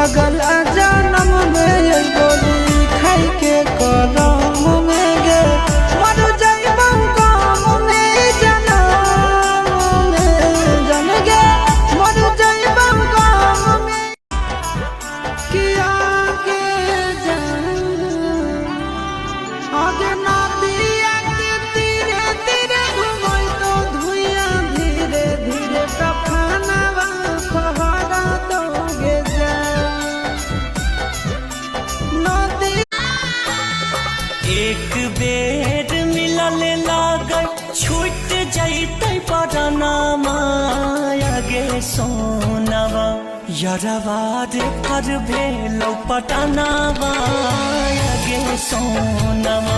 अगला जन्म में गोली खाई के कलम में गे मर जाइबा काम में जनम में जन गे मर जाइबा काम में किया के जान आगे ना दिया के तीरे तीरे घुमाई तो धुइया धीरे धीरे कफनवा फहरा दोगे एक बेर मिलल लागल छूट जैते परानामा गे सोनावा यरवा रे पर भेलो पटनावा गे सोनावा।